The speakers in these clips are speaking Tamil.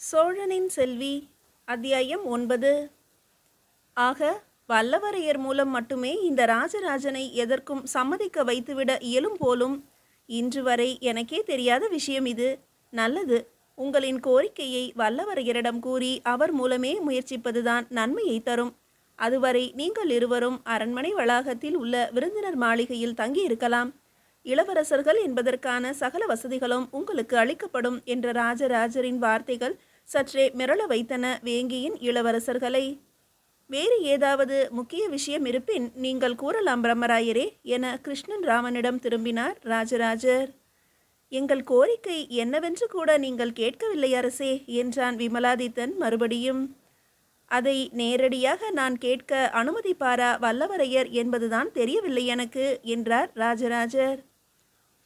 சோழனின் செல்வி அத்தியாயம் 9. ஆக வல்லவரையர் மூலம் மட்டுமே இந்த ராஜராஜனை எதற்கும் சம்மதிக்க வைத்துவிட இயலும் போலும். இன்று வரை எனக்கே தெரியாத விஷயம் இது. நல்லது, உங்களின் கோரிக்கையை வல்லவரையரிடம் கூறி அவர் மூலமே முயற்சிப்பதுதான் நன்மையை தரும். அதுவரை நீங்கள் இருவரும் அரண்மனை வளாகத்தில் உள்ள விருந்தினர் மாளிகையில் தங்கியிருக்கலாம். இளவரசர்கள் என்பதற்கான சகல வசதிகளும் உங்களுக்கு அளிக்கப்படும் என்ற ராஜராஜரின் வார்த்தைகள் சற்றே மிரள வைத்தன வேங்கியின் இளவரசர்களை. வேறு ஏதாவது முக்கிய விஷயம் இருப்பின் நீங்கள் கூறலாம் பிரம்மராயரே என கிருஷ்ணன் ராமனிடம் திரும்பினார் ராஜராஜர். எங்கள் கோரிக்கை என்னவென்று கூட நீங்கள் கேட்கவில்லை அரசே என்றான் விமலாதித்தன் மறுபடியும். அதை நேரடியாக நான் கேட்க அனுமதிப்பாரா வல்லவரையர் என்பதுதான் தெரியவில்லை எனக்கு என்றார் ராஜராஜர்.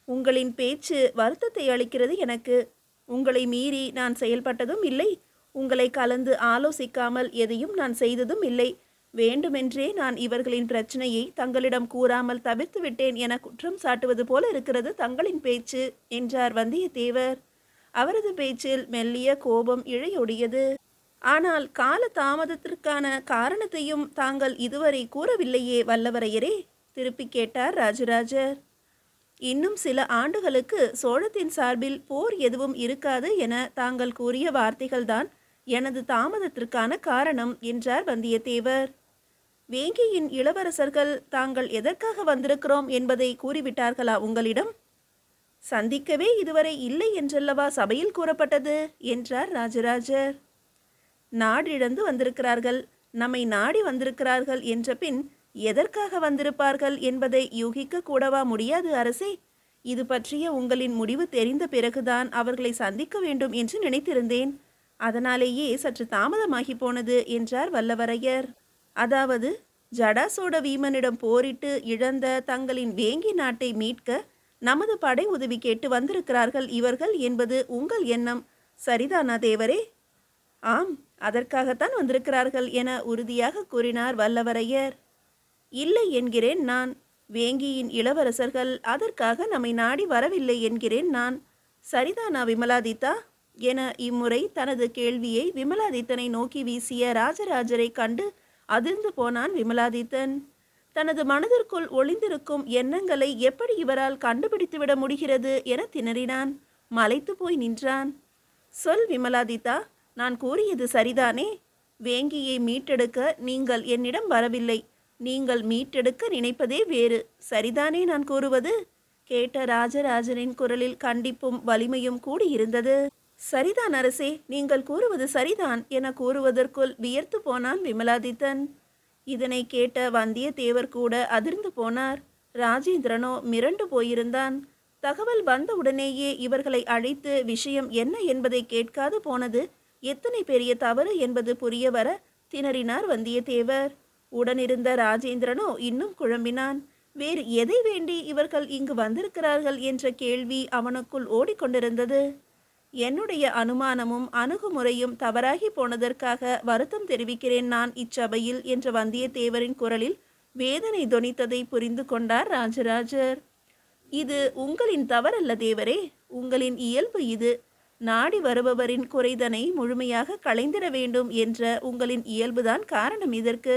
உங்களின் பேச்சு வருத்தத்தை அளிக்கிறது எனக்கு. உங்களை மீறி நான் செயல்பட்டதும் இல்லை. உங்களை கலந்து ஆலோசிக்காமல் எதையும் நான் செய்ததும் இல்லை. வேண்டுமென்றே நான் இவர்களின் பிரச்சனையை தங்களிடம் கூறாமல் தவிர்த்து விட்டேன் என குற்றம் சாட்டுவது போல இருக்கிறது தங்களின் பேச்சு என்றார் வந்தியத்தேவர். அவரது பேச்சில் மெல்லிய கோபம் இழையொடியது. ஆனால் கால தாமதத்திற்கான காரணத்தையும் தாங்கள் இதுவரை கூறவில்லையே வல்லவரையரே திருப்பி கேட்டார் ராஜராஜர். இன்னும் சில ஆண்டுகளுக்கு சோழத்தின் சார்பில் போர் எதுவும் இருக்காது என தாங்கள் கூறிய வார்த்தைகள்தான் எனது தாமதத்திற்கான காரணம் என்றார் வந்தியத்தேவர். வேங்கியின் இளவரசர்கள் தாங்கள் எதற்காக வந்திருக்கிறோம் என்பதை கூறிவிட்டார்களா உங்களிடம்? சந்திக்கவே இதுவரை இல்லை என்றல்லவா சபையில் கூறப்பட்டது என்றார் ராஜராஜர். நாடிழந்து வந்திருக்கிறார்கள், நம்மை நாடி வந்திருக்கிறார்கள் என்ற பின் எதற்காக வந்திருப்பார்கள் என்பதை யூகிக்க கூடவா முடியாது அரசே? இது பற்றிய உங்களின் முடிவு தெரிந்த பிறகுதான் அவர்களை சந்திக்க வேண்டும் என்று நினைத்திருந்தேன். அதனாலேயே சற்று தாமதமாகி போனது என்றார் வல்லவரையர். அதாவது ஜடாசோட வீமனிடம் போரிட்டு இழந்த தங்களின் வேங்கி நாட்டை மீட்க நமது படை உதவி கேட்டு வந்திருக்கிறார்கள் இவர்கள் என்பது உங்கள் எண்ணம் சரிதானா தேவரே? ஆம், அதற்காகத்தான் வந்திருக்கிறார்கள் என உறுதியாக கூறினார் வல்லவரையர். இல்லை என்கிறேன் நான். வேங்கியின் இளவரசர்கள் அதற்காக நம்மை நாடி வரவில்லை என்கிறேன் நான். சரிதானா விமலாதித்தா என இம்முறை தனது கேள்வியை விமலாதித்தனை நோக்கி வீசிய ராஜராஜரை கண்டு அதிர்ந்து போனான் விமலாதித்தன். தனது மனதிற்குள் ஒளிந்திருக்கும் எண்ணங்களை எப்படி இவரால் கண்டுபிடித்துவிட முடிகிறது என திணறினான். மலைத்து போய் நின்றான். சொல் விமலாதித்தா, நான் கூறியது சரிதானே? வேங்கியை மீட்டெடுக்க நீங்கள் என்னிடம் வரவில்லை. நீங்கள் மீட்டெடுக்க நினைப்பதே வேறு. சரிதானே நான் கூறுவது? கேட்ட ராஜராஜனின் குரலில் கண்டிப்பும் வலிமையும் கூடியிருந்தது. சரிதான் அரசே, நீங்கள் கூறுவது சரிதான் என கூறுவதற்குள் வியர்த்து போனான் விமலாதித்தன். இதனை கேட்ட வந்தியத்தேவர் கூட அதிர்ந்து போனார். ராஜேந்திரனோ மிரண்டு போயிருந்தான். தகவல் வந்த உடனேயே இவர்களை அழைத்து விஷயம் என்ன என்பதை கேட்காது போனது எத்தனை பெரிய தவறு என்பது புரிய வர திணறினார் வந்தியத்தேவர். உடனிருந்த ராஜேந்திரனோ இன்னும் குழம்பினான். வேறு எதை வேண்டி இவர்கள் இங்கு வந்திருக்கிறார்கள் என்ற கேள்வி அவனுக்குள் ஓடிக்கொண்டிருந்தது. என்னுடைய அனுமானமும் அணுகுமுறையும் தவறாகி போனதற்காக வருத்தம் தெரிவிக்கிறேன் நான் இச்சபையில் என்ற வந்தியத்தேவரின் குரலில் வேதனை தொனித்ததை புரிந்து கொண்டார் ராஜராஜர். இது உங்களின் தவறல்ல தேவரே, உங்களின் இயல்பு இது. நாடி வருபவரின் குறைதனை முழுமையாக களைந்திட வேண்டும் என்ற உங்களின் இயல்புதான் காரணம் இதற்கு.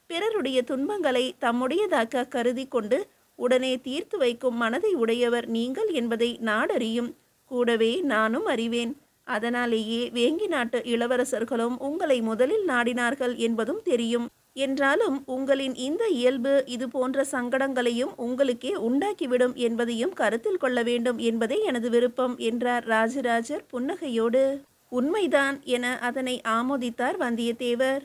பிறருடைய துன்பங்களை தம்முடையதாக்க கருதி கொண்டு உடனே தீர்த்து வைக்கும் மனதை உடையவர் நீங்கள் என்பதை நாடறியும். கூடவே நானும் அறிவேன். அதனாலேயே வேங்கி நாட்டு இளவரசர்களும் உங்களை முதலில் நாடினார்கள் என்பதும் தெரியும். என்றாலும் உங்களின் இந்த இயல்பு இது போன்ற சங்கடங்களையும் உங்களுக்கே உண்டாக்கிவிடும் என்பதையும் கருத்தில் கொள்ள வேண்டும் என்பதே எனது விருப்பம் என்றார் ராஜராஜர் புன்னகையோடு. உண்மைதான் என அதனை ஆமோதித்தார் வந்தியத்தேவர்.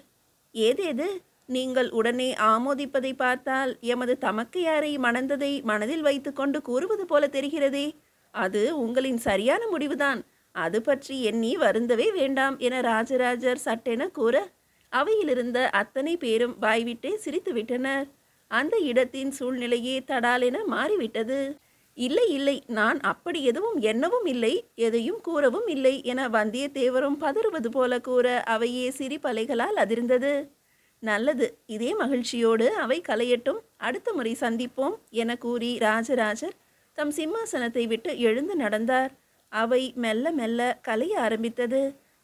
ஏதேது? நீங்கள் உடனே ஆமோதிப்பதை பார்த்தால் எமது தமக்கையாரை மணந்ததை மனதில் வைத்து கொண்டு கூறுவது போல தெரிகிறதே. அது உங்களின் சரியான முடிவுதான். அது பற்றி எண்ணி வருந்தவே வேண்டாம் என ராஜராஜர் சட்டென கூற அவையிலிருந்த அத்தனை பேரும் வாய்விட்டே சிரித்து விட்டனர். அந்த இடத்தின் சூழ்நிலையே தடாலென மாறிவிட்டது. இல்லை இல்லை, நான் அப்படி எதுவும் எண்ணவும் இல்லை, எதையும் கூறவும் இல்லை என வந்தியத்தேவரும் பதறுவது போல கூற அவையே சிரிப்பலைகளால் அதிர்ந்தது. நல்லது, இதே மகிழ்ச்சியோடு அவை கலையட்டும், அடுத்த முறை சந்திப்போம் என கூறி ராஜராஜர் தம் சிம்மாசனத்தை விட்டு எழுந்து நடந்தார். அவை மெல்ல மெல்ல கலைய ஆரம்பித்தது.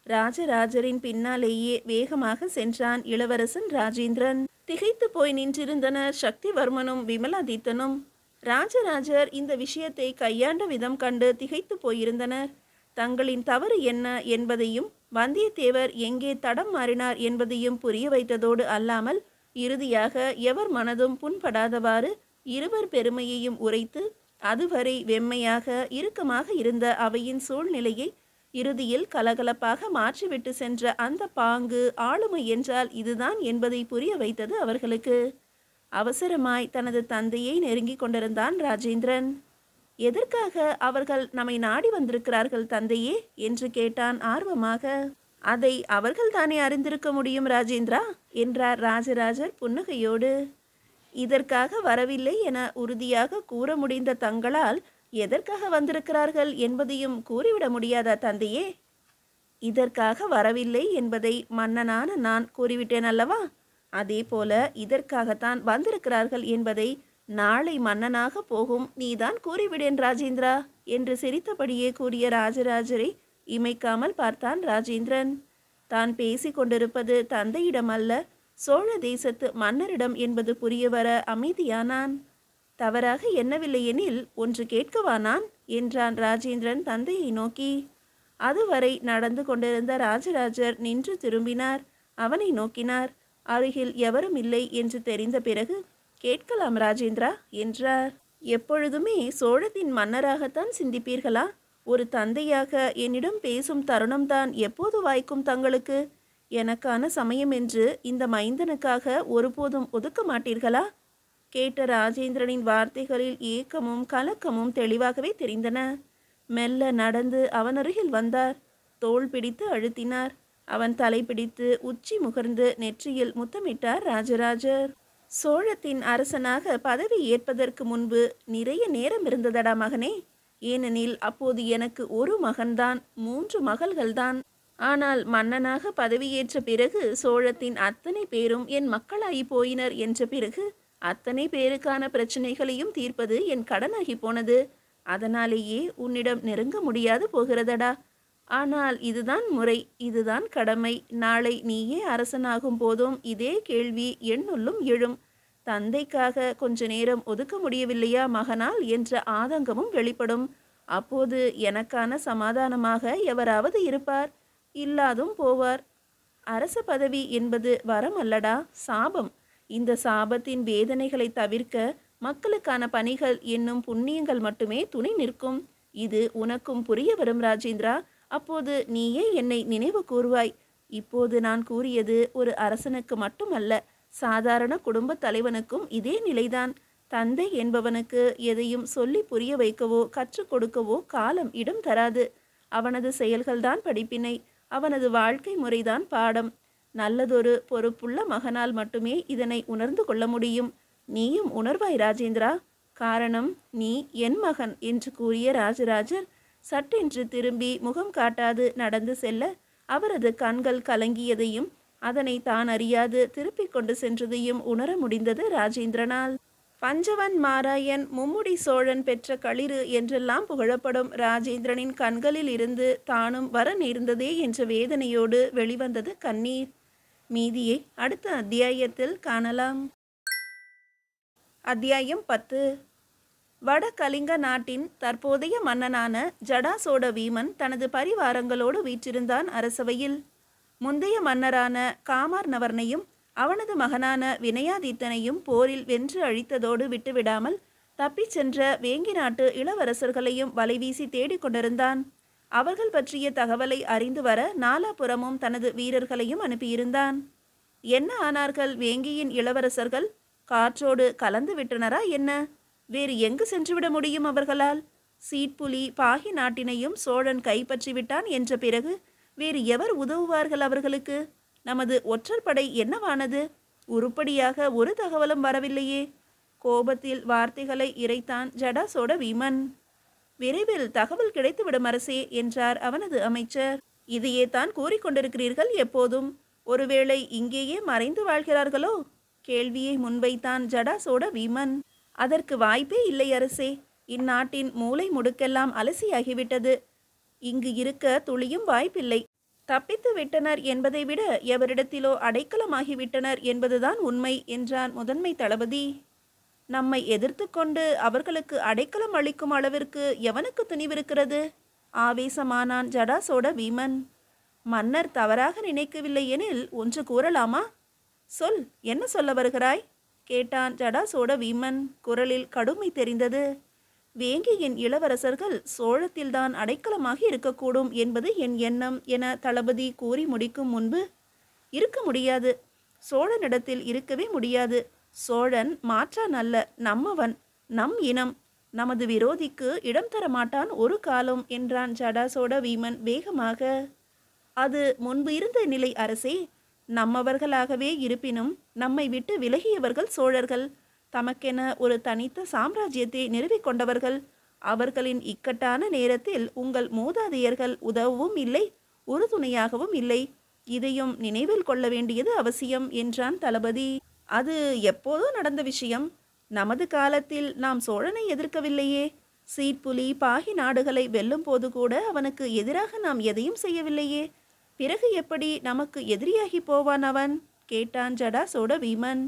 ராஜராஜரின் பின்னாலேயே வேகமாக சென்றான் இளவரசன் ராஜேந்திரன். திகைத்து போய் நின்றிருந்தனர் சக்திவர்மனும் விமலாதித்தனும். ராஜராஜர் இந்த விஷயத்தை கையாண்ட விதம் கண்டு திகைத்து போயிருந்தனர். தங்களின் தவறு என்ன என்பதையும் வந்தியத்தேவர் எங்கே தடம் மாறினார் என்பதையும் புரிய வைத்ததோடு அல்லாமல் இறுதியாக எவர் மனதும் புண்படாதவாறு இருவர் பெருமையையும் உரைத்து அதுவரை வெம்மையாக இறுக்கமாக இருந்த அவையின் சூழ்நிலையை இறுதியில் கலகலப்பாக மாற்றிவிட்டு சென்ற அந்த பாங்கு ஆளுமை என்றால் இதுதான் என்பதை புரிய வைத்தது அவர்களுக்கு. அவசரமாய் தனது தந்தையை நெருங்கி கொண்டிருந்தான் ராஜேந்திரன். எதற்காக அவர்கள் நம்மை நாடி வந்திருக்கிறார்கள் தந்தையே என்று கேட்டான் ஆர்வமாக. அதை அவர்கள் தானே அறிந்திருக்க முடியும் ராஜேந்திரா என்றார் ராஜராஜர் புன்னகையோடு. இதற்காக வரவில்லை என உறுதியாக கூற முடிந்த தங்களால் எதற்காக வந்திருக்கிறார்கள் என்பதையும் கூறிவிட முடியாதா தந்தையே? இதற்காக வரவில்லை என்பதை மன்னனான நான் கூறிவிட்டேன் அல்லவா? அதே போல இதற்காகத்தான் வந்திருக்கிறார்கள் என்பதை நாளை மன்னனாக போகும் நீதான் கூறிவிடேன் ராஜேந்திரா என்று சிரித்தபடியே கூறிய ராஜராஜரை இமைக்காமல் பார்த்தான் ராஜேந்திரன். தான் பேசி கொண்டிருப்பது தந்தையிடம் அல்ல, சோழ தேசத்து மன்னரிடம் என்பது புரியவர அமைதியானான். தவறாக எண்ணவில்லை எனில் ஒன்று கேட்கவா நான் என்றான் ராஜேந்திரன் தந்தையை நோக்கி. அதுவரை நடந்து கொண்டிருந்த ராஜராஜர் நின்று திரும்பினார். அவனை நோக்கினார். அருகில் எவரும் இல்லை என்று தெரிந்த பிறகு கேட்கலாம் ராஜேந்திரா என்றார். எப்பொழுதுமே சோழத்தின் மன்னராகத்தான் சிந்திப்பீர்களா? ஒரு தந்தையாக என்னிடம் பேசும் தருணம்தான் எப்போது வாய்க்கும் தங்களுக்கு? எனக்கான சமயம் என்று இந்த மைந்தனுக்காக ஒருபோதும் ஒதுக்க மாட்டீர்களா? கேட்ட ராஜேந்திரனின் வார்த்தைகளில் ஏக்கமும் கலக்கமும் தெளிவாகவே தெரிந்தன. மெல்ல நடந்து அவனருகில் வந்தார். தோள் பிடித்து அழுத்தினார். அவன் தலை பிடித்து உச்சி முகர்ந்து நெற்றியில் முத்தமிட்டார் ராஜராஜர். சோழத்தின் அரசனாக பதவி ஏற்பதற்கு முன்பு நிறைய நேரம் இருந்ததடா மகனே. ஏனெனில் அப்போது எனக்கு ஒரு மகன்தான், 3 மகள்கள்தான். ஆனால் மன்னனாக பதவியேற்ற பிறகு சோழத்தின் அத்தனை பேரும் என் மக்களாகி போயினர் என்ற பிறகு அத்தனை பேருக்கான பிரச்சனைகளையும் தீர்ப்பது என் கடனாகி போனது. அதனாலேயே உன்னிடம் நெருங்க முடியாது போகிறதடா. ஆனால் இதுதான் முறை, இதுதான் கடமை. நாளை நீயே அரசனாகும் போதும் இதே கேள்வி என்னுள்ளும் எழும். தந்தைக்காக கொஞ்ச நேரம் ஒதுக்க முடியவில்லையா மகனால் என்ற ஆதங்கமும் வெளிப்படும். அப்போது எனக்கான சமாதானமாக எவராவது இருப்பார், இல்லாதும் போவார். அரச பதவி என்பது வரம் அல்லடா, சாபம். இந்த சாபத்தின் வேதனைகளை தவிர்க்க மக்களுக்கான பணிகள் என்னும் புண்ணியங்கள் மட்டுமே துணை நிற்கும். இது உனக்கும் புரிய வரும் ராஜேந்திரா. அப்போது நீயே என்னை நினைவு கூறுவாய். இப்போது நான் கூறியது ஒரு அரசனுக்கு மட்டுமல்ல, சாதாரண குடும்ப தலைவனுக்கும் இதே நிலைதான். தந்தை என்பவனுக்கு எதையும் சொல்லி புரிய வைக்கவோ கற்றுக் கொடுக்கவோ காலம் இடம் தராது. அவனது செயல்கள்தான் படிப்பினை, அவனது வாழ்க்கை முறைதான் பாடம். நல்லதொரு பொறுப்புள்ள மகனால் மட்டுமே இதனை உணர்ந்து கொள்ள முடியும். நீயும் உணர்வாய் ராஜேந்திரா. காரணம், நீ என் மகன் என்று கூறிய ராஜராஜர் சட்டென்று திரும்பி முகம் காட்டாது நடந்து செல்ல அவரது கண்கள் கலங்கியதையும் அதனை தான் அறியாது திருப்பிக் கொண்டு சென்றதையும் உணர முடிந்தது ராஜேந்திரனால். பஞ்சவன் மாராயன் மும்முடி சோழன் பெற்ற களிறு என்றெல்லாம் புகழப்படும் ராஜேந்திரனின் கண்களில் இருந்து தானும் வர நேர்ந்ததே என்ற வேதனையோடு வெளிவந்தது கண்ணீர். மீதியை அடுத்த அத்தியாயத்தில் காணலாம். அத்தியாயம் 10. வட கலிங்க நாட்டின் தற்போதைய மன்னனான ஜடாசோட வீமன் தனது பரிவாரங்களோடு வீற்றிருந்தான் அரசவையில். முந்தைய மன்னரான காமார்நவர்னையும் அவனது மகனான வினயாதித்தனையும் போரில் வென்று அழித்ததோடு விட்டுவிடாமல் தப்பிச் சென்ற வேங்கி நாட்டு இளவரசர்களையும் வலைவீசி தேடிக்கொண்டிருந்தான். அவர்கள் பற்றிய தகவலை அறிந்து வர நாலாபுறமும் தனது வீரர்களையும் அனுப்பியிருந்தான். என்ன ஆனார்கள் வேங்கியின் இளவரசர்கள்? காற்றோடு கலந்து விட்டனரா என்ன? வேறு எங்கு சென்றுவிட முடியும் அவர்களால்? சீட்புலி பாகி நாட்டினையும் சோழன் கைப்பற்றி விட்டான் என்ற பிறகு வேறு எவர் உதவுவார்கள் அவர்களுக்கு? நமது ஒற்றற்படை என்னவானது? உருப்படியாக ஒரு தகவலும் வரவில்லையே. கோபத்தில் வார்த்தைகளை இறைத்தான் ஜடாசோட வீமன். விரைவில் தகவல் கிடைத்துவிடும் அரசே என்றார் அவனது அமைச்சர். இதையே தான் கூறிக்கொண்டிருக்கிறீர்கள் எப்போதும். ஒருவேளை இங்கேயே மறைந்து வாழ்கிறார்களோ? கேள்வியை முன்வைத்தான் ஜடாசோட வீமன். அதற்கு வாய்ப்பே இல்லை அரசே. இந்நாட்டின் மூளை முடுக்கெல்லாம் அலசியாகிவிட்டது. இங்கு இருக்க துளியும் வாய்ப்பில்லை. தப்பித்து விட்டனர் என்பதை விட எவரிடத்திலோ அடைக்கலமாகிவிட்டனர் என்பதுதான் உண்மை என்றான் முதன்மை தளபதி. நம்மை எதிர்த்து கொண்டு அவர்களுக்கு அடைக்கலம் அளிக்கும் அளவிற்கு எவனுக்கு துணிவிருக்கிறது? ஆவேசமானான் ஜடாசோட வீமன். மன்னர் தவறாக நினைக்கவில்லை எனில் ஒன்று கூறலாமா? சொல், என்ன சொல்ல வருகிறாய்? கேட்டான் ஜடாசோட வீமன். குரலில் கடுமை தெரிந்தது. வேங்கியின் இளவரசர்கள் சோழத்தில்தான் அடைக்கலமாக இருக்கக்கூடும் என்பது என் எண்ணம் என தளபதி கூறி முடிக்கும் முன்பு, இருக்க முடியாது, சோழனிடத்தில் இருக்கவே முடியாது. சோழன் மாற்றான் அல்ல, நம்மவன், நம் இனம். நமது விரோதிக்கு இடம் தர மாட்டான் ஒரு காலம் என்றான் ஜடாசோட வீமன் வேகமாக. அது முன்பு இருந்த நிலை அரசே. நம்மவர்களாகவே இருப்பினும் நம்மை விட்டு விலகியவர்கள் சோழர்கள். தமக்கென ஒரு தனித்த சாம்ராஜ்யத்தை நிறுவிக்கொண்டவர்கள். அவர்களின் இக்கட்டான நேரத்தில் உங்கள் மூதாதையர்கள் உதவவும் இல்லை, உறுதுணையாகவும் இல்லை. இதையும் நினைவில் கொள்ள வேண்டியது அவசியம் என்றான் தளபதி. அது எப்போதோ நடந்த விஷயம். நமது காலத்தில் நாம் சோழனை எதிர்க்கவில்லையே. சீட்புலி பாகி நாடுகளை வெல்லும் போது கூட அவனுக்கு எதிராக நாம் எதையும் செய்யவில்லையே. பிறகு எப்படி நமக்கு எதிரியாகி போவான் அவன்? கேட்டான் ஜடாசோட வீமன்.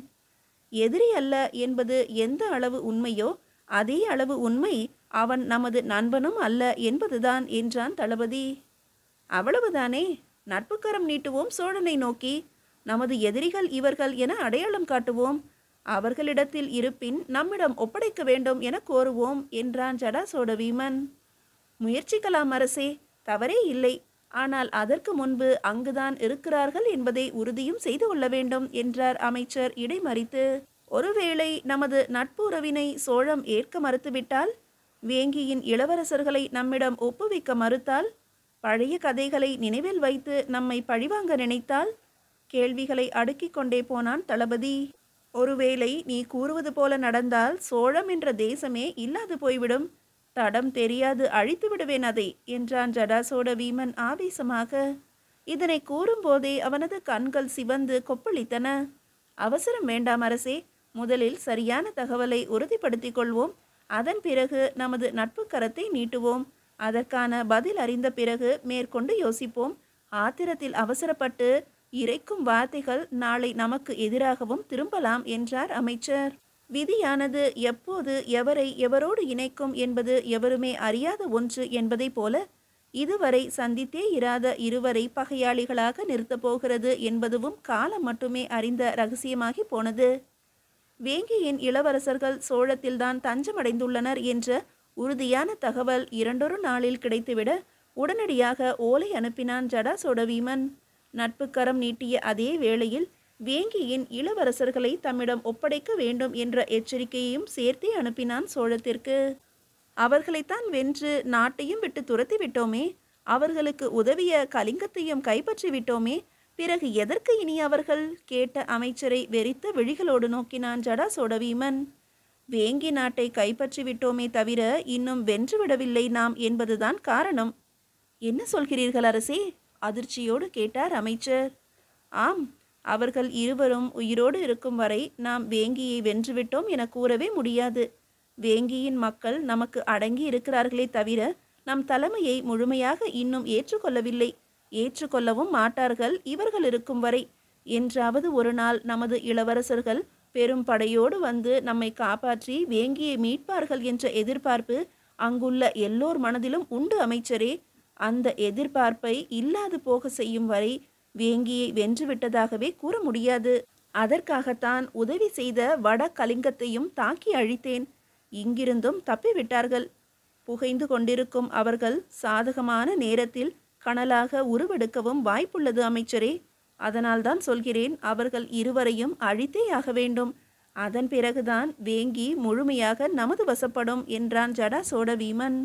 எதிரி அல்ல என்பது எந்த அளவு உண்மையோ அதே அளவு உண்மை அவன் நமது நண்பனும் அல்ல என்பதுதான் என்றான் தளபதி. அவ்வளவுதானே? நட்புக்கரம் நீட்டுவோம் சோழனை நோக்கி. நமது எதிரிகள் இவர்கள் என அடையாளம் காட்டுவோம். அவர்களிடத்தில் இருப்பின் நம்மிடம் ஒப்படைக்க வேண்டும் என கோருவோம் என்றான் ஜடாசோட வீமன். முயற்சிக்கலாம் அரசே, தவறே இல்லை. ஆனால் அதற்கு முன்பு அங்குதான் இருக்கிறார்கள் என்பதை உறுதியும் செய்து கொள்ள வேண்டும் என்றார் அமைச்சர் இடைமறித்து. ஒருவேளை நமது நட்புறவினை சோழம் ஏற்க மறுத்துவிட்டால், வேங்கியின் இளவரசர்களை நம்மிடம் ஒப்புவிக்க மறுத்தால், பழைய கதைகளை நினைவில் வைத்து நம்மை பழிவாங்க நினைத்தால், கேள்விகளை அடுக்கிக் கொண்டே போனான் தளபதி. ஒருவேளை நீ கூறுவது போல நடந்தால் சோழம் என்ற தேசமே இல்லாது போய்விடும். தடம் தெரியாது அழித்து விடுவேன் அதை என்றான் ஜடாசோட வீமன் ஆவேசமாக. இதனை கூறும்போதே அவனது கண்கள் சிவந்து கொப்பளித்தன. அவசரம் வேண்டாம் அரசே. முதலில் சரியான தகவலை உறுதிப்படுத்திக் கொள்வோம். அதன் பிறகு நமது நட்பு கரத்தை நீட்டுவோம். அதற்கான பதில் அறிந்த பிறகு மேற்கொண்டு யோசிப்போம். ஆத்திரத்தில் அவசரப்பட்டு இறைக்கும் வார்த்தைகள் நாளை நமக்கு எதிராகவும் திரும்பலாம் என்றார் அமைச்சர். விதியானது எப்போது எவரை எவரோடு இணைக்கும் என்பது எவருமே அறியாத ஒன்று என்பதைப் போல, இதுவரை சந்தித்தே இராத இருவரை பகையாளிகளாக நிறுத்தப் போகிறது என்பதுவும் காலம் மட்டுமே அறிந்த இரகசியமாகி போனது. வேங்கியின் இளவரசர்கள் சோழத்தில்தான் தஞ்சமடைந்துள்ளனர் என்ற உறுதியான தகவல் 2 நாளில் கிடைத்துவிட உடனடியாக ஓலை அனுப்பினான் ஜடாசோட வீமன். நட்புக்கரம் நீட்டிய அதே வேளையில் வேங்கியின் இளவரசர்களை தம்மிடம் ஒப்படைக்க வேண்டும் என்ற எச்சரிக்கையையும் சேர்த்தே அனுப்பினான் சோழத்திற்கு. அவர்களைத்தான் வென்று நாட்டையும் விட்டு துரத்தி விட்டோமே. அவர்களுக்கு உதவிய கலிங்கத்தையும் கைப்பற்றி விட்டோமே. பிறகு எதற்கு இனி அவர்கள்? கேட்ட அமைச்சரை வெறித்த விழிகளோடு நோக்கினான் ஜடாசோட வீமன். வேங்கி நாட்டை கைப்பற்றி விட்டோமே தவிர இன்னும் வென்றுவிடவில்லை நாம் என்பதுதான் காரணம். என்ன சொல்கிறீர்கள் அரசே? அதிர்ச்சியோடு கேட்டார் அமைச்சர். ஆம், அவர்கள் இருவரும் உயிரோடு இருக்கும் வரை நாம் வேங்கியை வென்றுவிட்டோம் என கூறவே முடியாது. வேங்கியின் மக்கள் நமக்கு அடங்கி இருக்கிறார்களே தவிர நம் தலைமையை முழுமையாக இன்னும் ஏற்றுக்கொள்ளவில்லை. ஏற்றுக்கொள்ளவும் மாட்டார்கள் இவர்கள் இருக்கும் வரை. என்றாவது ஒரு நாள் நமது இளவரசர்கள் பெரும் படையோடு வந்து நம்மை காப்பாற்றி வேங்கியை மீட்பார்கள் என்ற எதிர்பார்ப்பு அங்குள்ள எல்லோர் மனதிலும் உண்டு அமைச்சரே. அந்த எதிர்பார்ப்பை இல்லாது போக செய்யும் வரை வேங்கியை வென்றுவிட்டதாகவே கூற முடியாது. அதற்காகத்தான் உதவி செய்த வட கலிங்கத்தையும் தாக்கி அழித்தேன். இங்கிருந்தும் தப்பிவிட்டார்கள். புகைந்து கொண்டிருக்கும் அவர்கள் சாதகமான நேரத்தில் கனலாக உருவெடுக்கவும் வாய்ப்புள்ளது அமைச்சரே. அதனால்தான் சொல்கிறேன், அவர்கள் இருவரையும் அழித்தே ஆக வேண்டும். அதன் பிறகுதான் வேங்கி முழுமையாக நமது வசப்படும் என்றான் ஜடாசோட வீமன்.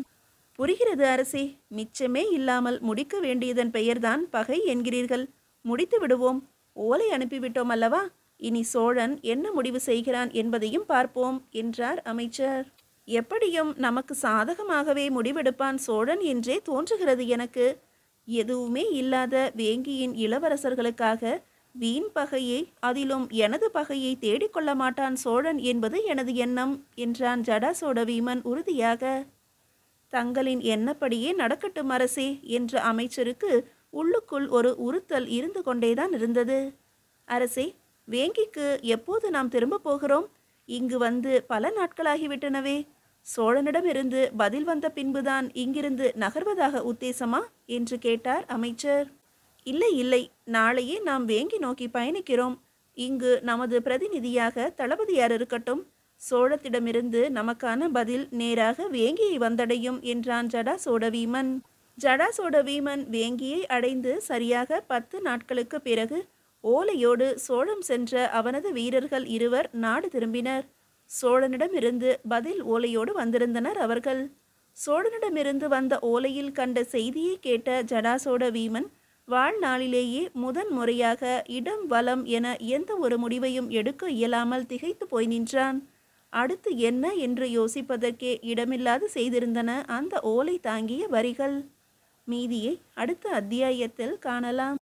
புரிகிறது அரசே. மிச்சமே இல்லாமல் முடிக்க வேண்டியதன் பெயர்தான் பகை என்கிறீர்கள். முடித்து விடுவோம். ஓலை அனுப்பிவிட்டோம் அல்லவா? இனி சோழன் என்ன முடிவு செய்கிறான் என்பதையும் பார்ப்போம் என்றார் அமைச்சர். எப்படியும் நமக்கு சாதகமாகவே முடிவெடுப்பான் சோழன் என்றே தோன்றுகிறது எனக்கு. எதுவுமே இல்லாத வேங்கியின் இளவரசர்களுக்காக வீண் பகையை, அதிலும் எனது பகையை தேடிக்கொள்ள மாட்டான் சோழன் என்பது எனது எண்ணம் என்றான் ஜடாசோட வீமன் உறுதியாக. தங்களின் எண்ணப்படியே நடக்கட்டும் அரசே என்ற அமைச்சருக்கு உள்ளுக்குள் ஒரு உறுத்தல் இருந்து கொண்டேதான் இருந்தது. அரசே, வேங்கிக்கு எப்போது நாம் திரும்ப போகிறோம்? இங்கு வந்து பல நாட்களாகிவிட்டனவே. சோழனிடமிருந்து பதில் வந்த பின்புதான் இங்கிருந்து நகர்வதாக உத்தேசமா என்று கேட்டார் அமைச்சர். இல்லை இல்லை, நாளையே நாம் வேங்கி நோக்கி பயணிக்கிறோம். இங்கு நமது பிரதிநிதியாக தளபதியார் இருக்கட்டும். சோழத்திடமிருந்து நமக்கான பதில் நேராக வேங்கியை வந்தடையும் என்றான் ஜடாசோட வீமன். ஜடாசோட வீமன் வேங்கியை அடைந்து சரியாக 10 நாட்களுக்கு பிறகு ஓலையோடு சோழம் சென்ற அவனது வீரர்கள் இருவர் நாடு திரும்பினர். சோழனிடமிருந்து பதில் ஓலையோடு வந்திருந்தனர் அவர்கள். சோழனிடமிருந்து வந்த ஓலையில் கண்ட செய்தியை கேட்ட ஜடாசோட வீமன் வாழ்நாளிலேயே முதன் முறையாக இடம் வலம் என எந்த ஒரு முடிவையும் எடுக்க இயலாமல் திகைத்து போய் நின்றான். அடுத்து என்ன என்று யோசிப்பதற்கே இடமில்லாது செய்திருந்தன அந்த ஓலை தாங்கிய வரிகள். மீதியை அடுத்த அத்தியாயத்தில் காணலாம்.